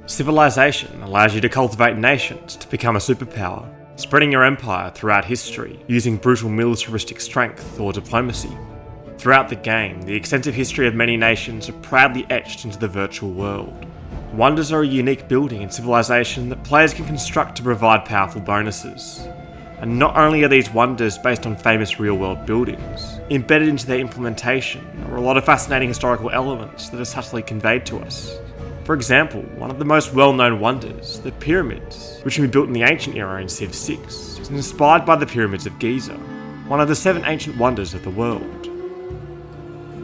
Civilization allows you to cultivate nations to become a superpower, spreading your empire throughout history using brutal militaristic strength or diplomacy. Throughout the game, the extensive history of many nations are proudly etched into the virtual world. Wonders are a unique building in Civilization that players can construct to provide powerful bonuses. And not only are these wonders based on famous real-world buildings, embedded into their implementation are a lot of fascinating historical elements that are subtly conveyed to us. For example, one of the most well-known wonders, the pyramids, which can be built in the ancient era in Civ 6, is inspired by the pyramids of Giza, one of the 7 ancient wonders of the world.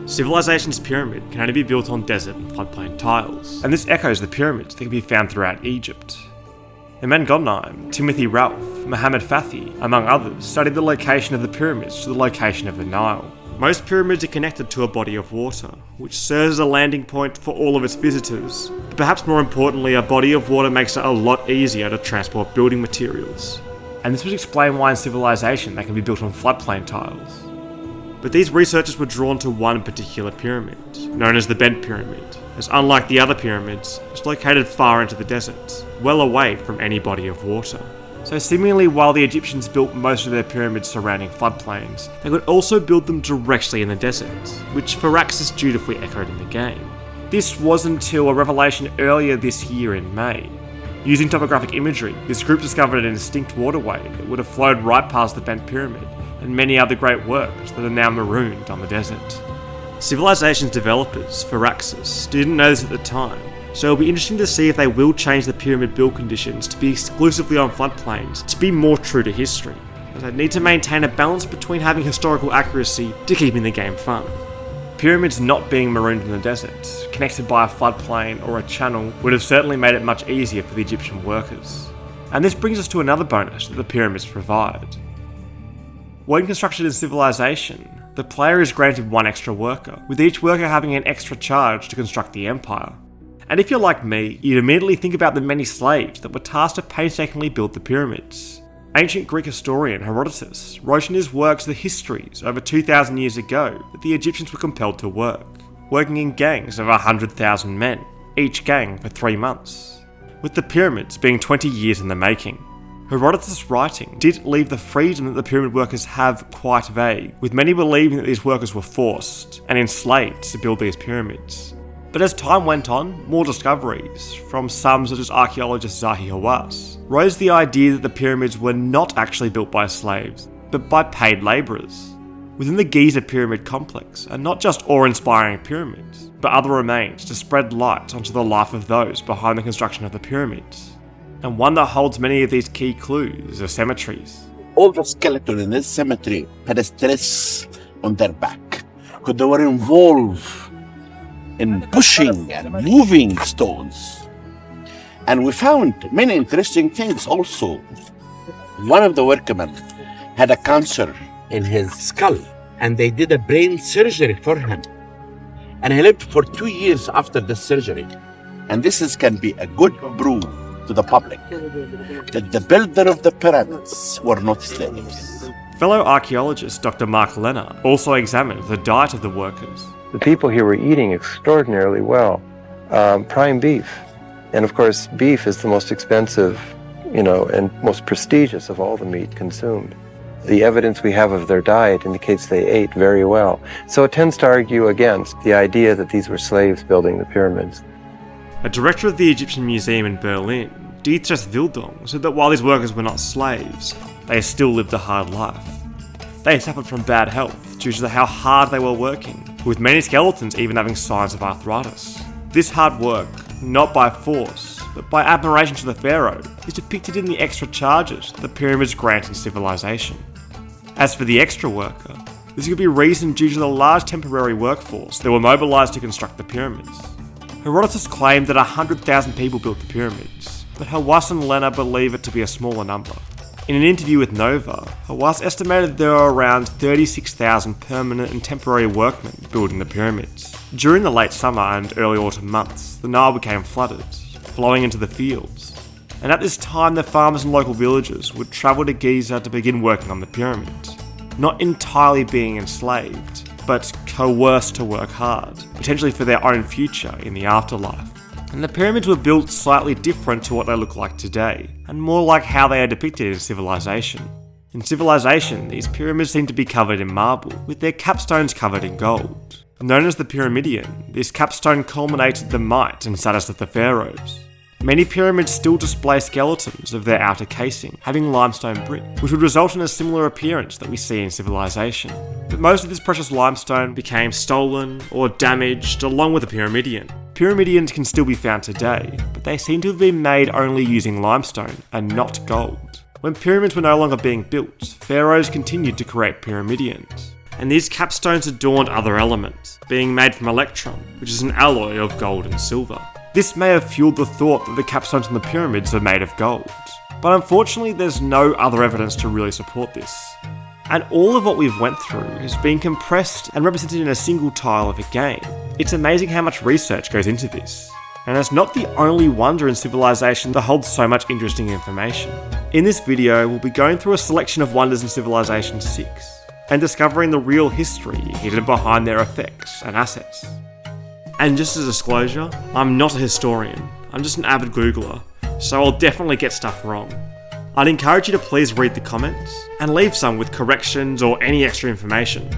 Civilization's pyramid can only be built on desert and floodplain tiles, and this echoes the pyramids that can be found throughout Egypt. Imam Godnheim, Timothy Ralph, Muhammad Fathi, among others, studied the location of the pyramids to the location of the Nile. Most pyramids are connected to a body of water, which serves as a landing point for all of its visitors, but perhaps more importantly, a body of water makes it a lot easier to transport building materials. And this would explain why in Civilization they can be built on floodplain tiles. But these researchers were drawn to one particular pyramid, known as the Bent Pyramid, as unlike the other pyramids, it was located far into the desert, well away from any body of water. So seemingly while the Egyptians built most of their pyramids surrounding floodplains, they could also build them directly in the desert, which Firaxis dutifully echoed in the game. This was until a revelation earlier this year in May. Using topographic imagery, this group discovered a distinct waterway that would have flowed right past the Bent Pyramid, and many other great works that are now marooned on the desert. Civilization's developers, Firaxis, didn't know this at the time, so it'll be interesting to see if they will change the pyramid build conditions to be exclusively on floodplains to be more true to history, as they need to maintain a balance between having historical accuracy to keeping the game fun. Pyramids not being marooned in the desert, connected by a floodplain or a channel, would have certainly made it much easier for the Egyptian workers. And this brings us to another bonus that the pyramids provide. When constructed in Civilization, the player is granted one extra worker, with each worker having an extra charge to construct the empire. And if you're like me, you'd immediately think about the many slaves that were tasked to painstakingly build the pyramids. Ancient Greek historian Herodotus wrote in his works the histories over 2,000 years ago that the Egyptians were compelled to work, working in gangs of 100,000 men, each gang for 3 months, with the pyramids being 20 years in the making. Herodotus' writing did leave the freedom that the pyramid workers have quite vague, with many believing that these workers were forced and enslaved to build these pyramids. But as time went on, more discoveries, from some such as archaeologist Zahi Hawass, rose the idea that the pyramids were not actually built by slaves, but by paid labourers. Within the Giza pyramid complex are not just awe-inspiring pyramids, but other remains to spread light onto the life of those behind the construction of the pyramids. And one that holds many of these key clues are cemeteries. All the skeletons in this cemetery had a stress on their back, because they were involved in pushing and moving stones. And we found many interesting things also. One of the workmen had a cancer in his skull, and they did a brain surgery for him. And he lived for 2 years after the surgery. And this can be a good proof to the public that the builder of the pyramids were not slaves. Fellow archaeologist Dr. Mark Lenner also examined the diet of the workers. The people here were eating extraordinarily well. Prime beef. And of course, beef is the most expensive, and most prestigious of all the meat consumed. The evidence we have of their diet indicates they ate very well. So it tends to argue against the idea that these were slaves building the pyramids. A director of the Egyptian Museum in Berlin, Dietrich Wildung, said that while these workers were not slaves, they still lived a hard life. They suffered from bad health due to how hard they were working, with many skeletons even having signs of arthritis. This hard work, not by force, but by admiration to the pharaoh, is depicted in the extra charges the pyramids grant in Civilization. As for the extra worker, this could be reasoned due to the large temporary workforce that were mobilised to construct the pyramids. Herodotus claimed that 100,000 people built the pyramids, but Hawass and Lenner believe it to be a smaller number. In an interview with Nova, Hawass estimated there were around 36,000 permanent and temporary workmen building the pyramids. During the late summer and early autumn months, the Nile became flooded, flowing into the fields. And at this time, the farmers and local villagers would travel to Giza to begin working on the pyramids, not entirely being enslaved, but coerced to work hard, potentially for their own future in the afterlife. And the pyramids were built slightly different to what they look like today, and more like how they are depicted in Civilization. In Civilization, these pyramids seem to be covered in marble, with their capstones covered in gold. Known as the Pyramidion, this capstone culminated the might and status of the pharaohs. Many pyramids still display skeletons of their outer casing, having limestone brick, which would result in a similar appearance that we see in Civilization. But most of this precious limestone became stolen or damaged along with the Pyramidion. Pyramidions can still be found today, but they seem to have been made only using limestone and not gold. When pyramids were no longer being built, pharaohs continued to create pyramidions. And these capstones adorned other elements, being made from electrum, which is an alloy of gold and silver. This may have fueled the thought that the capstones on the pyramids are made of gold, but unfortunately there's no other evidence to really support this. And all of what we've went through has been compressed and represented in a single tile of a game. It's amazing how much research goes into this. And it's not the only wonder in Civilization that holds so much interesting information. In this video, we'll be going through a selection of wonders in Civilization 6, and discovering the real history hidden behind their effects and assets. And just as a disclosure, I'm not a historian, I'm just an avid Googler, so I'll definitely get stuff wrong. I'd encourage you to please read the comments, and leave some with corrections or any extra information.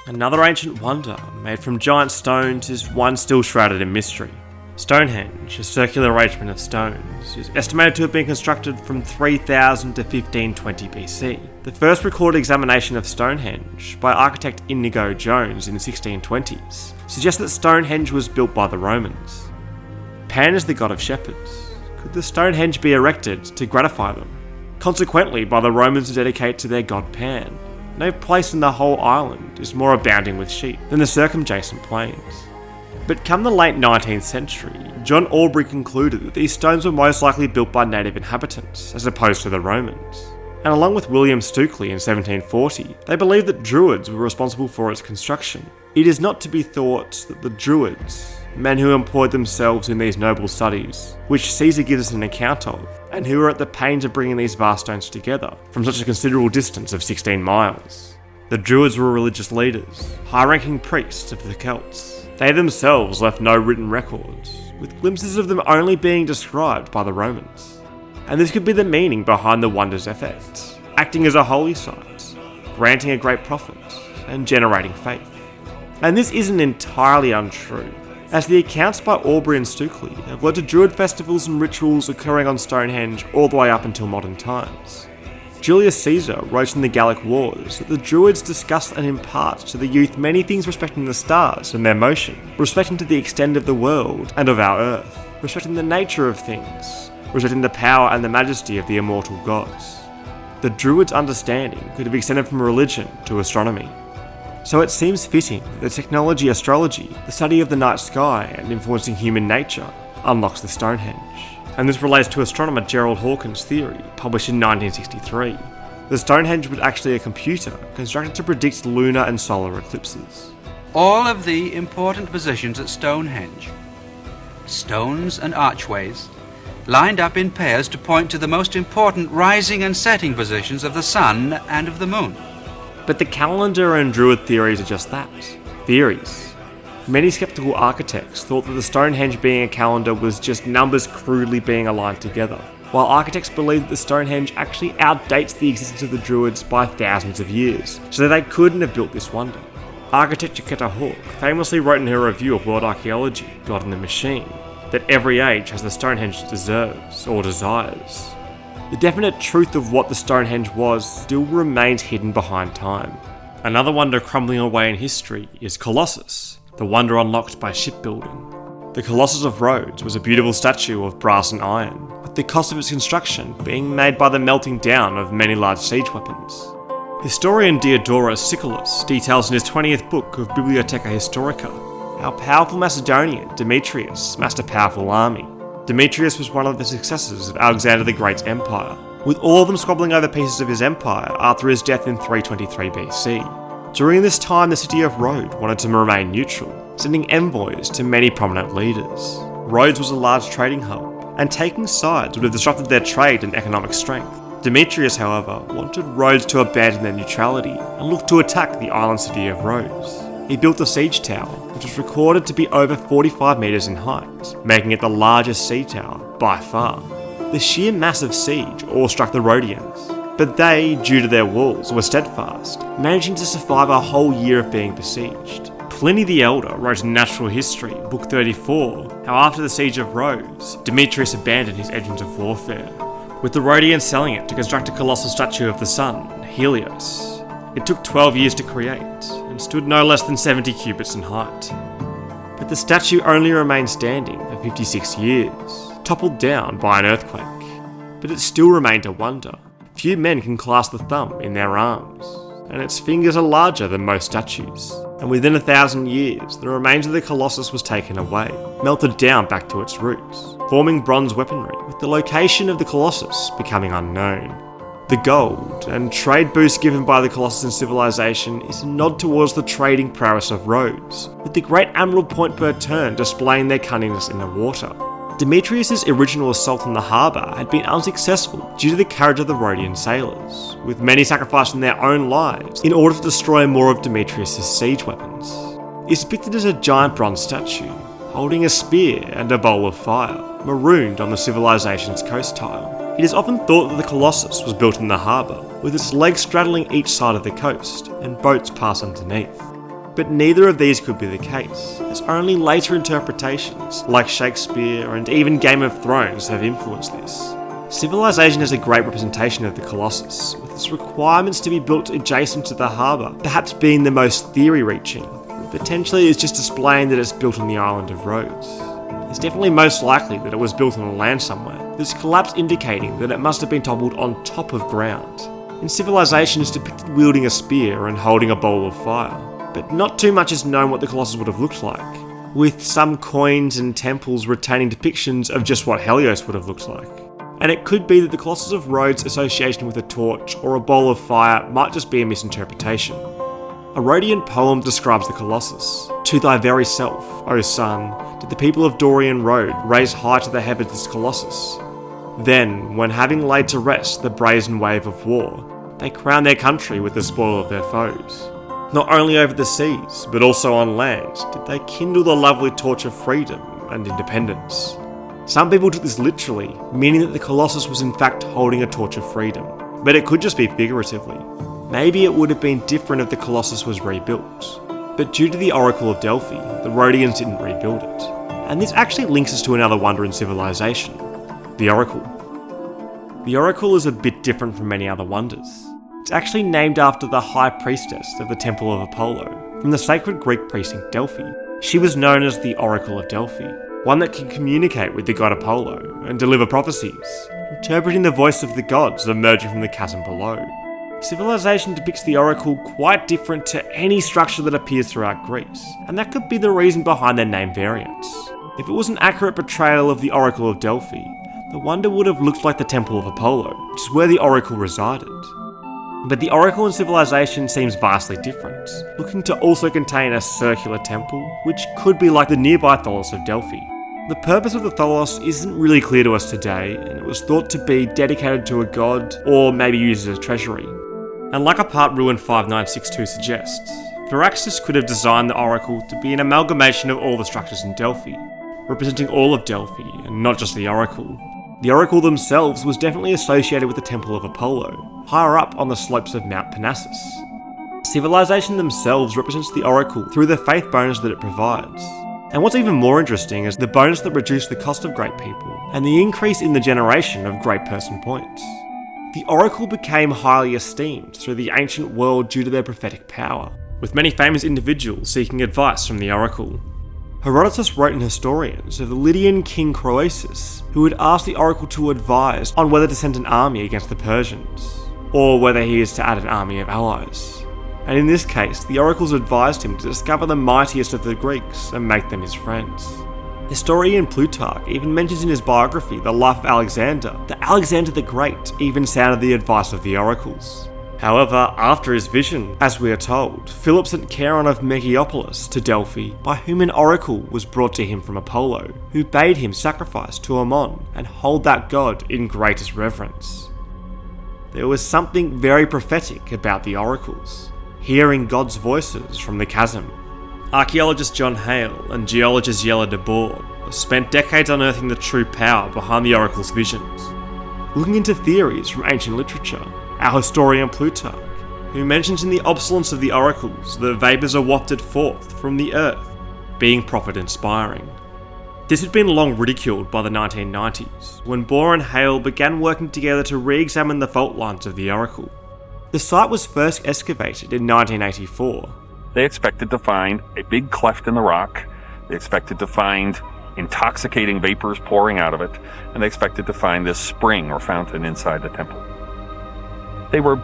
Another ancient wonder made from giant stones is one still shrouded in mystery. Stonehenge, a circular arrangement of stones, is estimated to have been constructed from 3000 to 1520 BC. The first recorded examination of Stonehenge by architect Inigo Jones in the 1620s suggests that Stonehenge was built by the Romans. Pan is the god of shepherds. Could the Stonehenge be erected to gratify them? Consequently, by the Romans to dedicate to their god Pan, no place in the whole island is more abounding with sheep than the circumjacent plains. But come the late 19th century, John Aubrey concluded that these stones were most likely built by native inhabitants, as opposed to the Romans. And along with William Stukeley in 1740, they believed that Druids were responsible for its construction. It is not to be thought that the Druids, men who employed themselves in these noble studies, which Caesar gives us an account of, and who were at the pains of bringing these vast stones together from such a considerable distance of 16 miles. The Druids were religious leaders, high-ranking priests of the Celts. They themselves left no written records, with glimpses of them only being described by the Romans. And this could be the meaning behind the wonder's effect, acting as a holy site, granting a great profit, and generating faith. And this isn't entirely untrue, as the accounts by Aubrey and Stukeley have led to Druid festivals and rituals occurring on Stonehenge all the way up until modern times. Julius Caesar wrote in the Gallic Wars that the Druids discussed and impart to the youth many things respecting the stars and their motion, respecting to the extent of the world and of our earth, respecting the nature of things, respecting the power and the majesty of the immortal gods. The Druids' understanding could have extended from religion to astronomy. So it seems fitting that the technology astrology, the study of the night sky and influencing human nature, unlocks the Stonehenge. And this relates to astronomer Gerald Hawkins' theory, published in 1963. The Stonehenge was actually a computer constructed to predict lunar and solar eclipses. All of the important positions at Stonehenge, stones and archways, lined up in pairs to point to the most important rising and setting positions of the sun and of the moon. But the calendar and Druid theories are just that, theories. Many skeptical architects thought that the Stonehenge being a calendar was just numbers crudely being aligned together, while architects believed that the Stonehenge actually outdates the existence of the Druids by thousands of years, so that they couldn't have built this wonder. Architect Jacquetta Hawke famously wrote in her review of World Archaeology, God and the Machine, that every age has the Stonehenge it deserves, or desires. The definite truth of what the Stonehenge was still remains hidden behind time. Another wonder crumbling away in history is Colossus, the wonder unlocked by shipbuilding. The Colossus of Rhodes was a beautiful statue of brass and iron, with the cost of its construction being made by the melting down of many large siege weapons. Historian Diodorus Siculus details in his 20th book of Bibliotheca Historica how powerful Macedonian Demetrius massed a powerful army. Demetrius was one of the successors of Alexander the Great's empire, with all of them squabbling over pieces of his empire after his death in 323 BC. During this time, the city of Rhodes wanted to remain neutral, sending envoys to many prominent leaders. Rhodes was a large trading hub, and taking sides would have disrupted their trade and economic strength. Demetrius, however, wanted Rhodes to abandon their neutrality and look to attack the island city of Rhodes. He built a siege tower, which was recorded to be over 45 metres in height, making it the largest sea tower by far. The sheer mass of siege awestruck the Rhodians, but they, due to their walls, were steadfast, managing to survive a whole year of being besieged. Pliny the Elder wrote in Natural History, Book 34, how after the siege of Rhodes, Demetrius abandoned his engines of warfare, with the Rhodians selling it to construct a colossal statue of the sun, Helios. It took 12 years to create, and stood no less than 70 cubits in height. But the statue only remained standing for 56 years, toppled down by an earthquake. But it still remained a wonder. Few men can clasp the thumb in their arms, and its fingers are larger than most statues. And within 1,000 years, the remains of the Colossus was taken away, melted down back to its roots, forming bronze weaponry, with the location of the Colossus becoming unknown. The gold and trade boost given by the Colossus in civilization is a nod towards the trading prowess of Rhodes, with the great Admiral Point per turn displaying their cunningness in the water. Demetrius' original assault on the harbour had been unsuccessful due to the courage of the Rhodian sailors, with many sacrificing their own lives in order to destroy more of Demetrius' siege weapons. It's depicted as a giant bronze statue, holding a spear and a bowl of fire, marooned on the civilization's coast tile. It is often thought that the Colossus was built in the harbour, with its legs straddling each side of the coast, and boats pass underneath. But neither of these could be the case, as only later interpretations, like Shakespeare and even Game of Thrones, have influenced this. Civilization has a great representation of the Colossus, with its requirements to be built adjacent to the harbour perhaps being the most theory-reaching. Potentially it's just displaying that it's built on the island of Rhodes. It's definitely most likely that it was built on land somewhere, with its collapse indicating that it must have been toppled on top of ground. In civilization it's depicted wielding a spear and holding a bowl of fire. But not too much is known what the Colossus would have looked like, with some coins and temples retaining depictions of just what Helios would have looked like. And it could be that the Colossus of Rhodes' association with a torch or a bowl of fire might just be a misinterpretation. A Rhodian poem describes the Colossus. To thy very self, O sun, did the people of Dorian Road raise high to the heavens this Colossus. Then, when having laid to rest the brazen wave of war, they crowned their country with the spoil of their foes. Not only over the seas, but also on land, did they kindle the lovely torch of freedom and independence. Some people took this literally, meaning that the Colossus was in fact holding a torch of freedom, but it could just be figuratively. Maybe it would have been different if the Colossus was rebuilt, but due to the Oracle of Delphi, the Rhodians didn't rebuild it. And this actually links us to another wonder in civilization, the Oracle. The Oracle is a bit different from many other wonders. It's actually named after the high priestess of the Temple of Apollo, from the sacred Greek precinct Delphi. She was known as the Oracle of Delphi, one that can communicate with the god Apollo and deliver prophecies, interpreting the voice of the gods emerging from the chasm below. Civilization depicts the Oracle quite different to any structure that appears throughout Greece, and that could be the reason behind their name variants. If it was an accurate portrayal of the Oracle of Delphi, the wonder would have looked like the Temple of Apollo, which is where the Oracle resided. But the Oracle in civilization seems vastly different, looking to also contain a circular temple, which could be like the nearby Tholos of Delphi. The purpose of the Tholos isn't really clear to us today, and it was thought to be dedicated to a god, or maybe used as a treasury. And like a part ruin 5962 suggests, Firaxis could have designed the Oracle to be an amalgamation of all the structures in Delphi, representing all of Delphi, and not just the Oracle. The Oracle themselves was definitely associated with the Temple of Apollo, higher up on the slopes of Mount Parnassus. Civilization themselves represents the Oracle through the faith bonus that it provides. And what's even more interesting is the bonus that reduced the cost of great people, and the increase in the generation of great person points. The Oracle became highly esteemed through the ancient world due to their prophetic power, with many famous individuals seeking advice from the Oracle. Herodotus wrote in Historians of the Lydian king Colossus, who had asked the Oracle to advise on whether to send an army against the Persians, or whether he is to add an army of allies. And in this case, the oracles advised him to discover the mightiest of the Greeks and make them his friends. Historian Plutarch even mentions in his biography, The Life of Alexander, that Alexander the Great even sounded the advice of the oracles. However, after his vision, as we are told, Philip sent Charon of Megiopolis to Delphi, by whom an oracle was brought to him from Apollo, who bade him sacrifice to Ammon and hold that god in greatest reverence. There was something very prophetic about the oracles, hearing God's voices from the chasm. Archaeologist John Hale and geologist Jelle de Boer spent decades unearthing the true power behind the oracle's visions, looking into theories from ancient literature. Our historian Plutarch, who mentions in the obsolescence of the oracles that vapours are wafted forth from the earth, being prophet-inspiring. This had been long ridiculed by the 1990s, when Boer and Hale began working together to re-examine the fault lines of the oracle. The site was first excavated in 1984. They expected to find a big cleft in the rock, they expected to find intoxicating vapors pouring out of it, and they expected to find this spring or fountain inside the temple. They were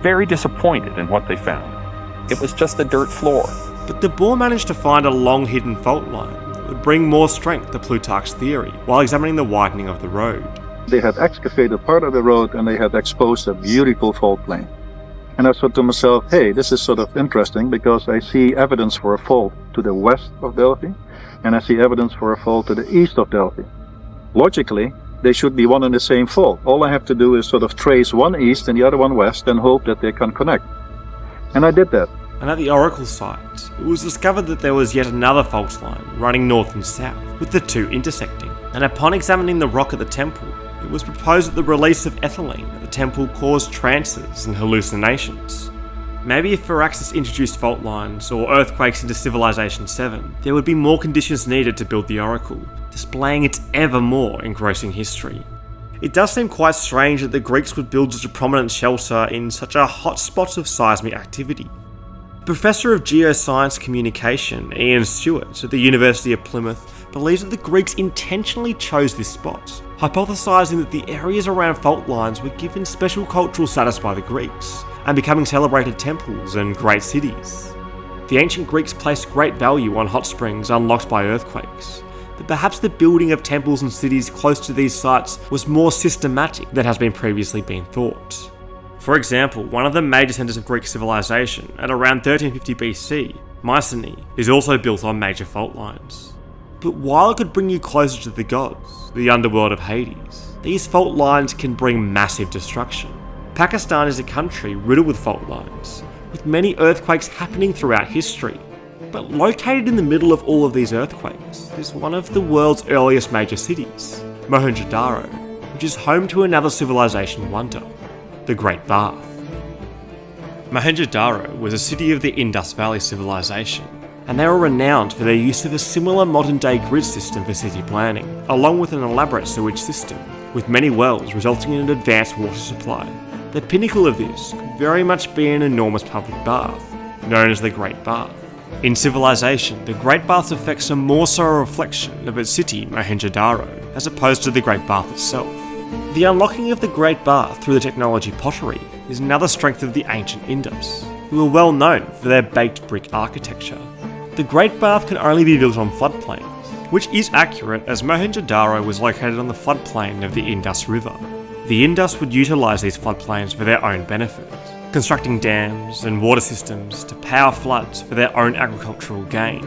very disappointed in what they found. It was just a dirt floor. But de Boer managed to find a long hidden fault line that would bring more strength to Plutarch's theory while examining the widening of the road. They had excavated part of the road and they had exposed a beautiful fault plane. And I thought to myself, hey, this is sort of interesting because I see evidence for a fault to the west of Delphi and I see evidence for a fault to the east of Delphi. Logically, they should be one and the same fault. All I have to do is sort of trace one east and the other one west and hope that they can connect. And I did that. And at the oracle site, it was discovered that there was yet another fault line running north and south, with the two intersecting. And upon examining the rock at the temple, it was proposed that the release of ethylene at the temple caused trances and hallucinations. Maybe if Firaxis introduced fault lines or earthquakes into Civilization 7, there would be more conditions needed to build the oracle, displaying its ever more engrossing history. It does seem quite strange that the Greeks would build such a prominent shelter in such a hot spot of seismic activity. Professor of Geoscience Communication Ian Stewart at the University of Plymouth believes that the Greeks intentionally chose this spot, hypothesising that the areas around fault lines were given special cultural status by the Greeks, and becoming celebrated temples and great cities. The ancient Greeks placed great value on hot springs unlocked by earthquakes, but perhaps the building of temples and cities close to these sites was more systematic than has been previously been thought. For example, one of the major centres of Greek civilization at around 1350 BC, Mycenae, is also built on major fault lines. But while it could bring you closer to the gods, the underworld of Hades, these fault lines can bring massive destruction. Pakistan is a country riddled with fault lines, with many earthquakes happening throughout history. But located in the middle of all of these earthquakes is one of the world's earliest major cities, Mohenjo-Daro, which is home to another civilization wonder, the Great Bath. Mohenjo-Daro was a city of the Indus Valley civilization, and they were renowned for their use of a similar modern-day grid system for city planning, along with an elaborate sewage system, with many wells resulting in an advanced water supply. The pinnacle of this could very much be an enormous public bath, known as the Great Bath. In civilization, the Great Bath's effects are more so a reflection of its city, Mohenjo-Daro, as opposed to the Great Bath itself. The unlocking of the Great Bath through the technology pottery is another strength of the ancient Indus, who were well known for their baked brick architecture. The Great Bath can only be built on floodplains, which is accurate as Mohenjo-Daro was located on the floodplain of the Indus River. The Indus would utilise these floodplains for their own benefit, constructing dams and water systems to power floods for their own agricultural gain.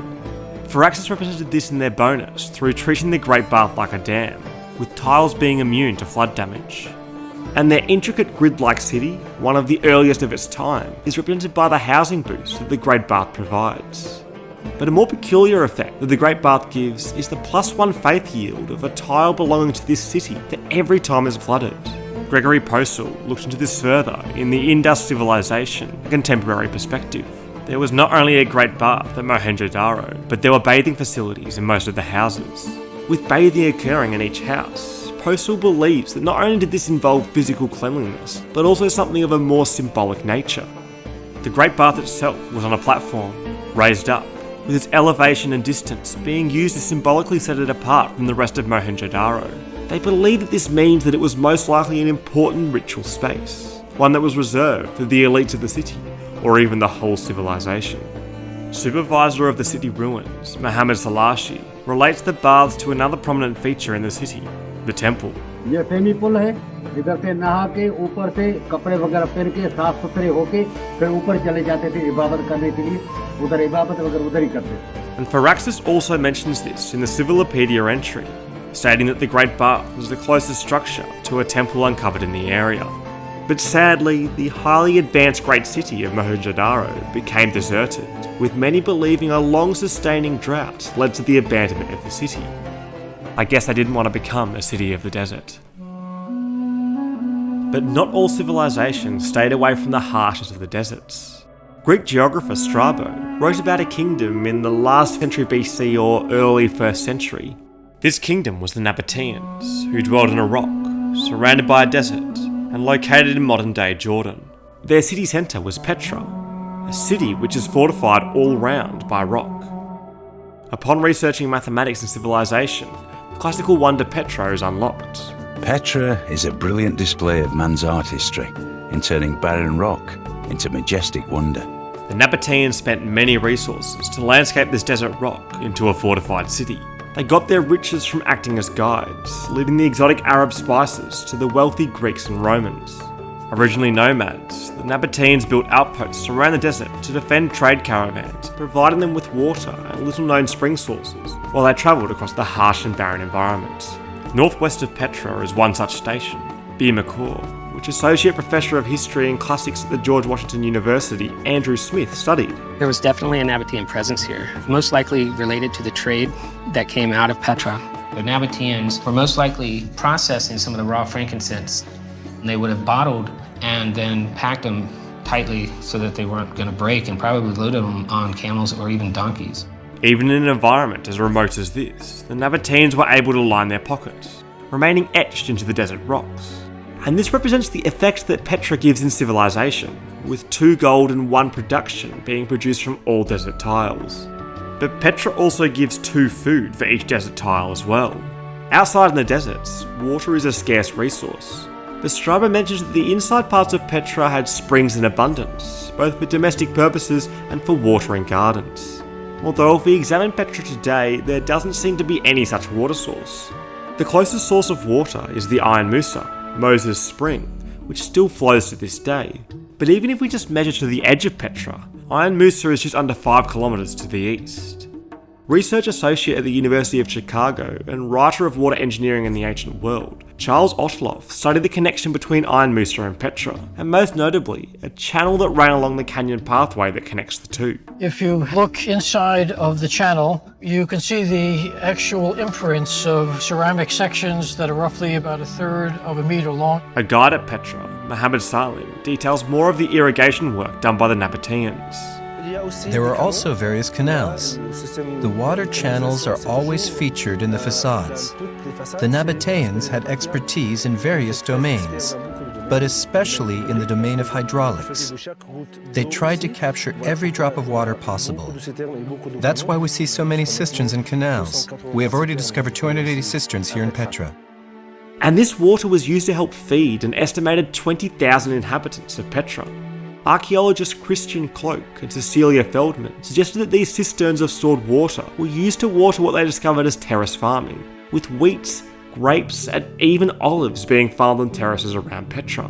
Firaxis represented this in their bonus through treating the Great Bath like a dam, with tiles being immune to flood damage. And their intricate grid-like city, one of the earliest of its time, is represented by the housing boost that the Great Bath provides. But a more peculiar effect that the Great Bath gives is the +1 faith yield of a tile belonging to this city that every time is flooded. Gregory Posel looked into this further in the Indus Civilization, a contemporary perspective. There was not only a Great Bath at Mohenjo-Daro, but there were bathing facilities in most of the houses. With bathing occurring in each house, Posel believes that not only did this involve physical cleanliness, but also something of a more symbolic nature. The Great Bath itself was on a platform, raised up, with its elevation and distance being used to symbolically set it apart from the rest of Mohenjo-Daro. They believe that this means that it was most likely an important ritual space, one that was reserved for the elites of the city, or even the whole civilization. Supervisor of the city ruins, Mohammed Salashi, relates the baths to another prominent feature in the city, the temple. ये फेमी पुल है, इधर से नहा के ऊपर से कपड़े वगैरह पहन के साफ सुथरे होके फिर ऊपर चले जाते थे इबादत करने के लिए, उधर इबादत वगैरह उधर ही करते थे. And Firaxis also mentions this in the Civilopedia entry, stating that the Great Bath was the closest structure to a temple uncovered in the area. But sadly, the highly advanced great city of Mohenjo-Daro became deserted, with many believing a long-sustaining drought led to the abandonment of the city. I guess they didn't want to become a city of the desert. But not all civilizations stayed away from the harshness of the deserts. Greek geographer Strabo wrote about a kingdom in the last century BC or early 1st century. This kingdom was the Nabateans, who dwelled in a rock, surrounded by a desert, and located in modern-day Jordan. Their city centre was Petra, a city which is fortified all round by rock. Upon researching mathematics and civilization, the classical wonder Petra is unlocked. Petra is a brilliant display of man's art history in turning barren rock into majestic wonder. The Nabateans spent many resources to landscape this desert rock into a fortified city. They got their riches from acting as guides, leaving the exotic Arab spices to the wealthy Greeks and Romans. Originally nomads, the Nabateans built outposts around the desert to defend trade caravans, providing them with water and little-known spring sources, while they travelled across the harsh and barren environment. Northwest of Petra is one such station, Bir Micour, which Associate Professor of History and Classics at the George Washington University, Andrew Smith, studied. There was definitely a Nabatean presence here, most likely related to the trade that came out of Petra. The Nabateans were most likely processing some of the raw frankincense. And they would have bottled and then packed them tightly so that they weren't going to break, and probably loaded them on camels or even donkeys. Even in an environment as remote as this, the Nabateans were able to line their pockets, remaining etched into the desert rocks. And this represents the effect that Petra gives in civilization, with 2 gold and 1 production being produced from all desert tiles. But Petra also gives 2 food for each desert tile as well. Outside in the deserts, water is a scarce resource, but Strabo mentions that the inside parts of Petra had springs in abundance, both for domestic purposes and for watering gardens. Although if we examine Petra today, there doesn't seem to be any such water source. The closest source of water is the Iron Musa, Moses Spring, which still flows to this day. But even if we just measure to the edge of Petra, Iron Musa is just under 5 kilometers to the east. Research associate at the University of Chicago and writer of water engineering in the ancient world, Charles Otloff, studied the connection between Iron Musa and Petra, and most notably, a channel that ran along the canyon pathway that connects the two. If you look inside of the channel, you can see the actual imprints of ceramic sections that are roughly about 1/3 of a meter long. A guide at Petra, Mohammed Salim, details more of the irrigation work done by the Nabateans. There were also various canals. The water channels are always featured in the facades. The Nabateans had expertise in various domains, but especially in the domain of hydraulics. They tried to capture every drop of water possible. That's why we see so many cisterns and canals. We have already discovered 280 cisterns here in Petra. And this water was used to help feed an estimated 20,000 inhabitants of Petra. Archaeologists Christian Cloak and Cecilia Feldman suggested that these cisterns of stored water were used to water what they discovered as terrace farming, with wheats, grapes, and even olives being farmed on terraces around Petra.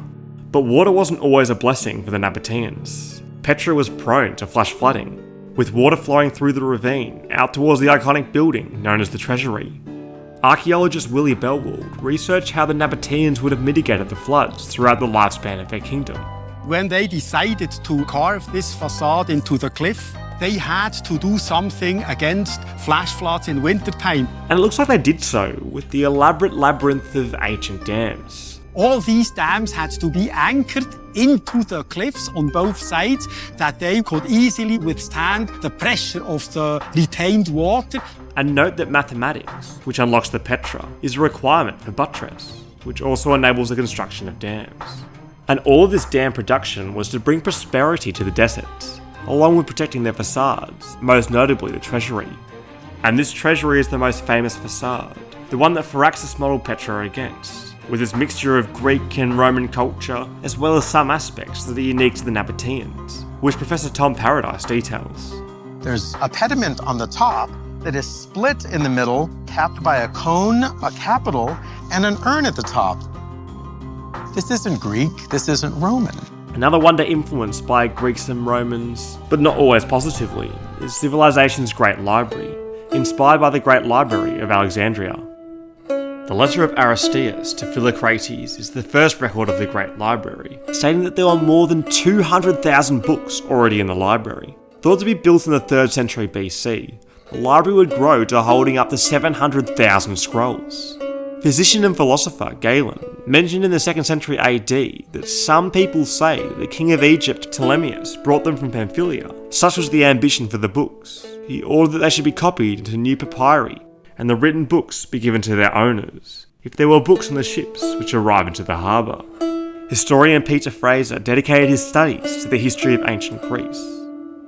But water wasn't always a blessing for the Nabateans. Petra was prone to flash flooding, with water flowing through the ravine out towards the iconic building known as the Treasury. Archaeologist Willie Bellwald researched how the Nabateans would have mitigated the floods throughout the lifespan of their kingdom. When they decided to carve this facade into the cliff, they had to do something against flash floods in wintertime. And it looks like they did so with the elaborate labyrinth of ancient dams. All these dams had to be anchored into the cliffs on both sides that they could easily withstand the pressure of the retained water. And note that mathematics, which unlocks the Petra, is a requirement for buttress, which also enables the construction of dams. And all of this dam production was to bring prosperity to the deserts, along with protecting their facades, most notably the Treasury. And this Treasury is the most famous facade, the one that Firaxis modelled Petra against, with its mixture of Greek and Roman culture, as well as some aspects that are unique to the Nabateans, which Professor Tom Paradise details. There's a pediment on the top that is split in the middle, capped by a cone, a capital, and an urn at the top. This isn't Greek, this isn't Roman. Another wonder influenced by Greeks and Romans, but not always positively, is civilization's Great Library, inspired by the Great Library of Alexandria. The letter of Aristeas to Firaxis is the first record of the Great Library, stating that there were more than 200,000 books already in the library. Thought to be built in the 3rd century BC, the library would grow to holding up to 700,000 scrolls. Physician and philosopher Galen mentioned in the 2nd century AD that some people say that the king of Egypt, Ptolemaeus, brought them from Pamphylia. Such was the ambition for the books. He ordered that they should be copied into new papyri, and the written books be given to their owners, if there were books on the ships which arrived into the harbour. Historian Peter Fraser dedicated his studies to the history of ancient Greece.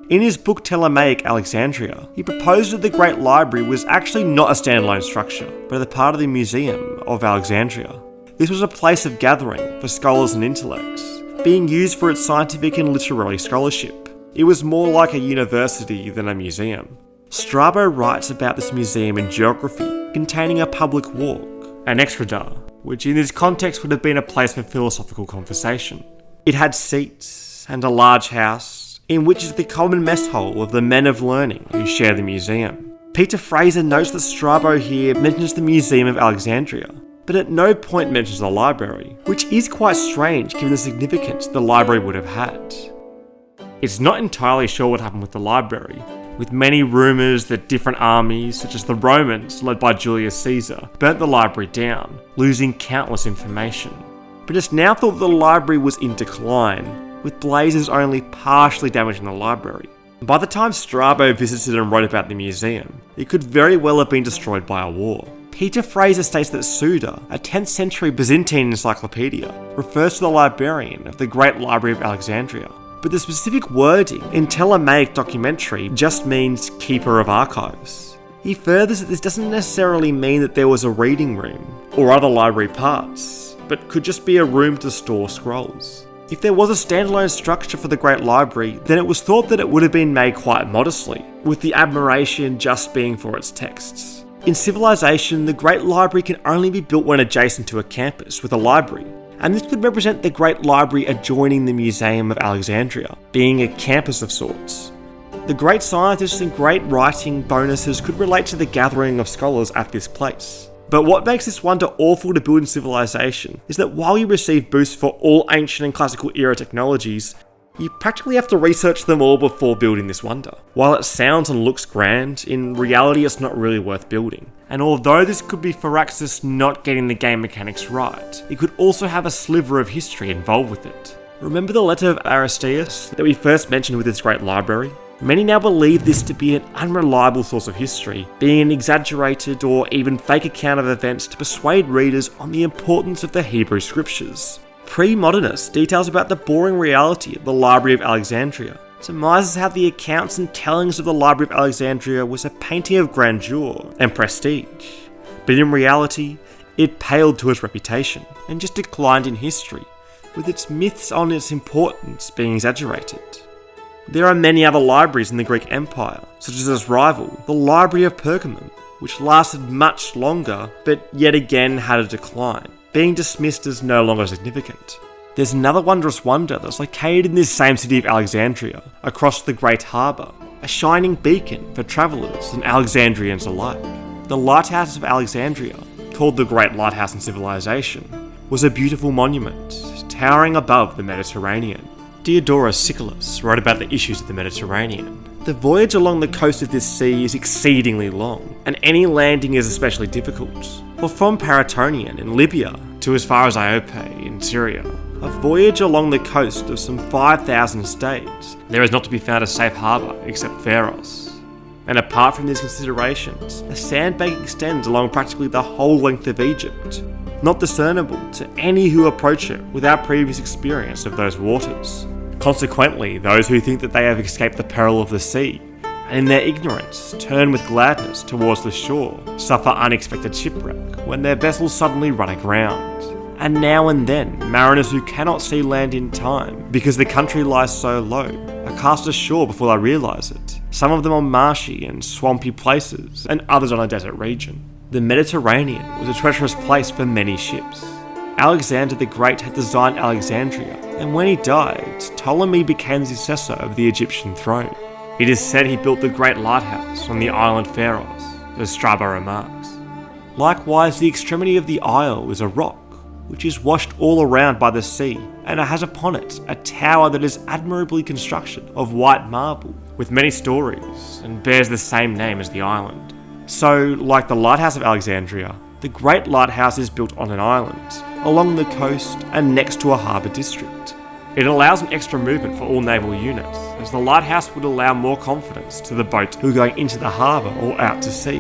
In his book Ptolemaic Alexandria, he proposed that the Great Library was actually not a standalone structure, but a part of the Museum of Alexandria. This was a place of gathering for scholars and intellects, being used for its scientific and literary scholarship. It was more like a university than a museum. Strabo writes about this museum in geography, containing a public walk, an extradar, which in this context would have been a place for philosophical conversation. It had seats and a large house, in which is the common mess hole of the men of learning who share the museum. Peter Fraser notes that Strabo here mentions the Museum of Alexandria, but at no point mentions the library, which is quite strange given the significance the library would have had. It's not entirely sure what happened with the library, with many rumours that different armies, such as the Romans, led by Julius Caesar, burnt the library down, losing countless information. But it's now thought that the library was in decline, with blazes only partially damaging the library. By the time Strabo visited and wrote about the museum, it could very well have been destroyed by a war. Peter Fraser states that Suda, a 10th century Byzantine encyclopedia, refers to the librarian of the Great Library of Alexandria, but the specific wording in Ptolemaic documentary just means keeper of archives. He furthers that this doesn't necessarily mean that there was a reading room or other library parts, but could just be a room to store scrolls. If there was a standalone structure for the Great Library, then it was thought that it would have been made quite modestly, with the admiration just being for its texts. In civilization, the Great Library can only be built when adjacent to a campus with a library, and this could represent the Great Library adjoining the Museum of Alexandria, being a campus of sorts. The great scientists and great writing bonuses could relate to the gathering of scholars at this place. But what makes this wonder awful to build in civilization is that while you receive boosts for all ancient and classical era technologies, you practically have to research them all before building this wonder. While it sounds and looks grand, in reality it's not really worth building. And although this could be Firaxis not getting the game mechanics right, it could also have a sliver of history involved with it. Remember the letter of Aristeas that we first mentioned with this great library? Many now believe this to be an unreliable source of history, being an exaggerated or even fake account of events to persuade readers on the importance of the Hebrew scriptures. Pre-modernists details about the boring reality of the Library of Alexandria, surmises how the accounts and tellings of the Library of Alexandria was a painting of grandeur and prestige, but in reality, it paled to its reputation and just declined in history, with its myths on its importance being exaggerated. There are many other libraries in the Greek Empire, such as its rival, the Library of Pergamum, which lasted much longer, but yet again had a decline, being dismissed as no longer significant. There's another wondrous wonder that's located in this same city of Alexandria, across the Great Harbour, a shining beacon for travellers and Alexandrians alike. The Lighthouse of Alexandria, called the Great Lighthouse in Civilization, was a beautiful monument, towering above the Mediterranean. Diodorus Siculus wrote about the issues of the Mediterranean. The voyage along the coast of this sea is exceedingly long, and any landing is especially difficult. For from Paratonion in Libya to as far as Iope in Syria, a voyage along the coast of some 5,000 stays, there is not to be found a safe harbour except Pharos. And apart from these considerations, a sandbank extends along practically the whole length of Egypt, not discernible to any who approach it without previous experience of those waters. Consequently, those who think that they have escaped the peril of the sea, and in their ignorance turn with gladness towards the shore, suffer unexpected shipwreck when their vessels suddenly run aground. And now and then, mariners who cannot see land in time because the country lies so low are cast ashore before they realise it, some of them on marshy and swampy places, and others on a desert region. The Mediterranean was a treacherous place for many ships. Alexander the Great had designed Alexandria, and when he died, Ptolemy became the successor of the Egyptian throne. It is said he built the Great Lighthouse on the island Pharos, as Strabo remarks. Likewise, the extremity of the aisle is a rock, which is washed all around by the sea, and it has upon it a tower that is admirably constructed of white marble, with many stories, and bears the same name as the island. So, like the Lighthouse of Alexandria, the Great Lighthouse is built on an island, along the coast and next to a harbour district. It allows an extra movement for all naval units, as the lighthouse would allow more confidence to the boats who are going into the harbour or out to sea.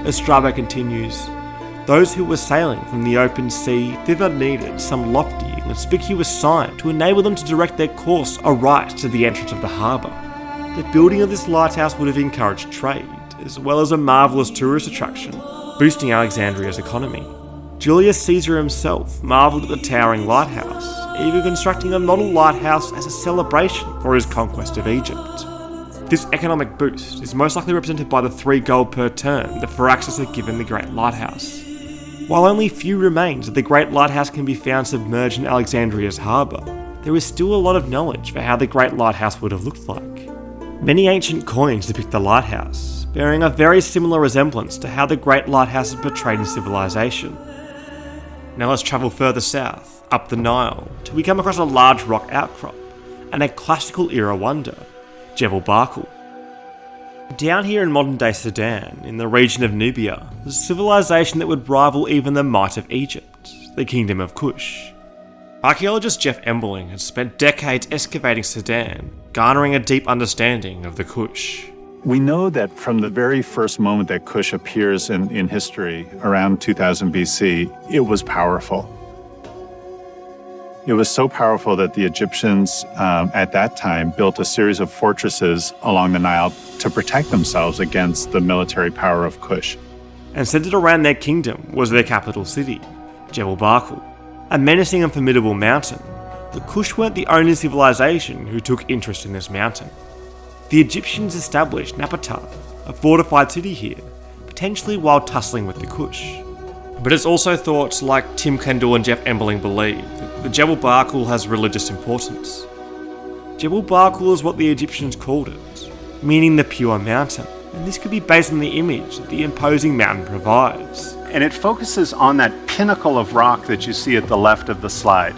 As Strabo continues, those who were sailing from the open sea thither needed some lofty and conspicuous sign to enable them to direct their course aright to the entrance of the harbour. The building of this lighthouse would have encouraged trade, as well as a marvellous tourist attraction, boosting Alexandria's economy. Julius Caesar himself marvelled at the towering lighthouse, even constructing a model lighthouse as a celebration for his conquest of Egypt. This economic boost is most likely represented by the 3 gold per turn that Firaxis had given the Great Lighthouse. While only few remains of the Great Lighthouse can be found submerged in Alexandria's harbour, there is still a lot of knowledge for how the Great Lighthouse would have looked like. Many ancient coins depict the lighthouse, bearing a very similar resemblance to how the Great Lighthouse is portrayed in Civilization. Now let's travel further south, up the Nile, till we come across a large rock outcrop, and a classical era wonder, Jebel Barkal. Down here in modern-day Sudan, in the region of Nubia, there's a civilization that would rival even the might of Egypt, the Kingdom of Kush. Archaeologist Jeff Embling has spent decades excavating Sudan, garnering a deep understanding of the Kush. We know that from the very first moment that Kush appears in history, around 2000 BC, it was powerful. It was so powerful that the Egyptians at that time built a series of fortresses along the Nile to protect themselves against the military power of Kush. And centered around their kingdom was their capital city, Jebel Barkal, a menacing and formidable mountain. The Kush weren't the only civilization who took interest in this mountain. The Egyptians established Napata, a fortified city here, potentially while tussling with the Kush. But it's also thought, like Tim Kendall and Jeff Embling believe, that the Jebel Barkal has religious importance. Jebel Barkal is what the Egyptians called it, meaning the pure mountain, and this could be based on the image that the imposing mountain provides. And it focuses on that pinnacle of rock that you see at the left of the slide.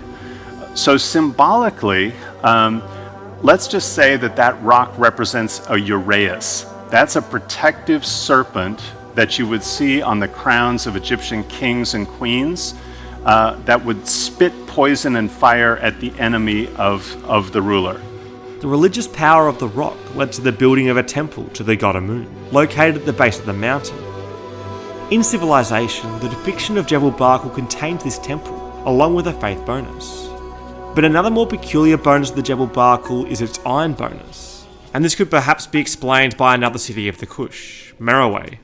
So symbolically, let's just say that that rock represents a uraeus. That's a protective serpent that you would see on the crowns of Egyptian kings and queens that would spit poison and fire at the enemy of the ruler. The religious power of the rock led to the building of a temple to the god Amun, located at the base of the mountain. In Civilization, the depiction of Jebel Barkal contains this temple, along with a faith bonus. But another more peculiar bonus of the Jebel Barkal is its iron bonus, and this could perhaps be explained by another city of the Kush, Meroe.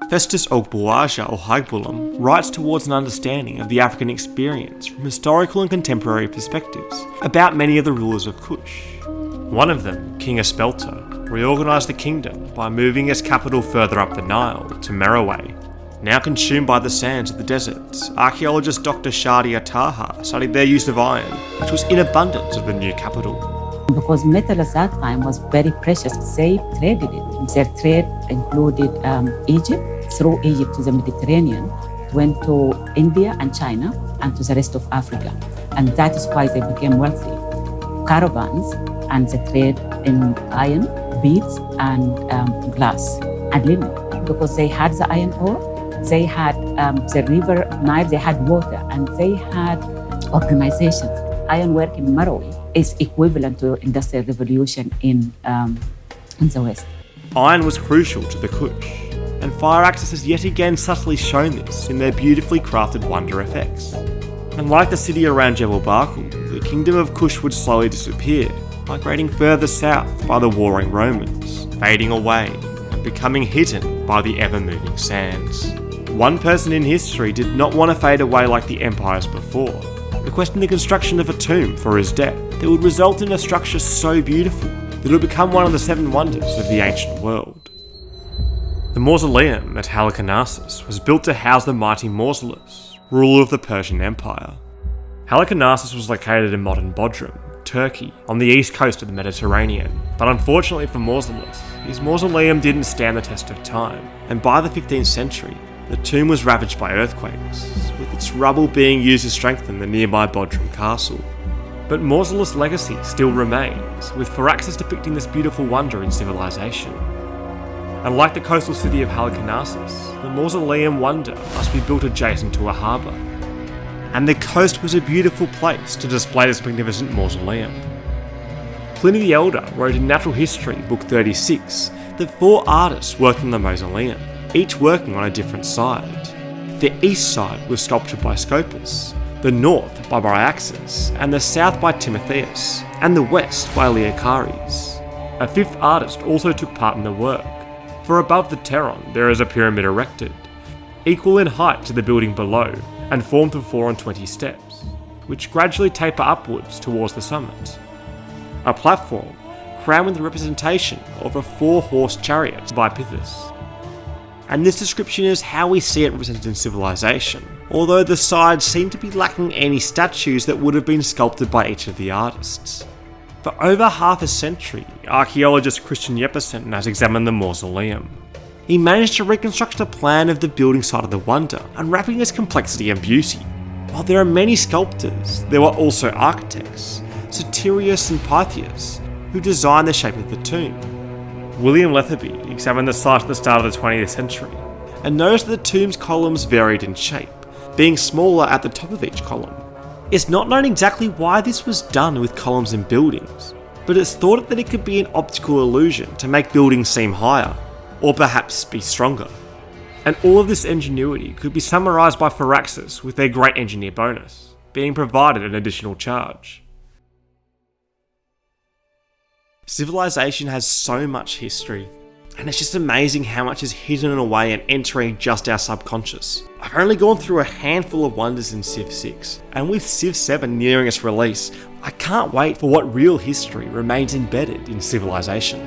Festus Ogbuaja or Haigbulam writes towards an understanding of the African experience from historical and contemporary perspectives about many of the rulers of Kush. One of them, King Espelta, reorganised the kingdom by moving its capital further up the Nile to Meroe. Now consumed by the sands of the deserts, archaeologist Dr. Shadia Taha studied their use of iron, which was in abundance at the new capital. Because metal at that time was very precious, they traded it. Their trade included Egypt, through Egypt to the Mediterranean, went to India and China, and to the rest of Africa. And that is why they became wealthy. Caravans and the trade in iron, beads, and glass, and linen. Because they had the iron ore, they had the river Nile, they had water, and they had organization. Ironwork in Meroe is equivalent to Industrial Revolution in the West. Iron was crucial to the Kush, and Firaxis has yet again subtly shown this in their beautifully crafted wonder effects. And like the city around Jebel Barkal, the kingdom of Kush would slowly disappear, migrating further south by the warring Romans, fading away and becoming hidden by the ever-moving sands. One person in history did not want to fade away like the empires before, requesting the construction of a tomb for his death that would result in a structure so beautiful that it would become one of the 7 wonders of the ancient world. The Mausoleum at Halicarnassus was built to house the mighty Mausolus, ruler of the Persian Empire. Halicarnassus was located in modern Bodrum, Turkey, on the east coast of the Mediterranean, but unfortunately for Mausolus, his mausoleum didn't stand the test of time, and by the 15th century, the tomb was ravaged by earthquakes, with its rubble being used to strengthen the nearby Bodrum castle. But Mausoleum's legacy still remains, with Firaxis depicting this beautiful wonder in civilization. And like the coastal city of Halicarnassus, the Mausoleum wonder must be built adjacent to a harbour. And the coast was a beautiful place to display this magnificent mausoleum. Pliny the Elder wrote in Natural History, Book 36, that 4 artists worked on the mausoleum, each working on a different side. The east side was sculptured by Scopas, the north by Firaxis, and the south by Timotheus, and the west by Leochares. A 5th artist also took part in the work, for above the Pteron there is a pyramid erected, equal in height to the building below, and formed of 4 and 20 steps, which gradually taper upwards towards the summit. A platform crowned with the representation of a 4-horse chariot by Pythus. And this description is how we see it represented in civilization, although the sides seem to be lacking any statues that would have been sculpted by each of the artists. For over half a century, archaeologist Christian Jeppesen has examined the mausoleum. He managed to reconstruct a plan of the building side of the wonder, unwrapping its complexity and beauty. While there are many sculptors, there were also architects, Soterius and Pythias, who designed the shape of the tomb. William Letherby examined the site at the start of the 20th century, and noticed that the tomb's columns varied in shape, being smaller at the top of each column. It's not known exactly why this was done with columns in buildings, but it's thought that it could be an optical illusion to make buildings seem higher, or perhaps be stronger. And all of this ingenuity could be summarised by Firaxis with their Great Engineer bonus, being provided an additional charge. Civilization has so much history, and it's just amazing how much is hidden away and entering just our subconscious. I've only gone through a handful of wonders in Civ 6, and with Civ 7 nearing its release, I can't wait for what real history remains embedded in civilization.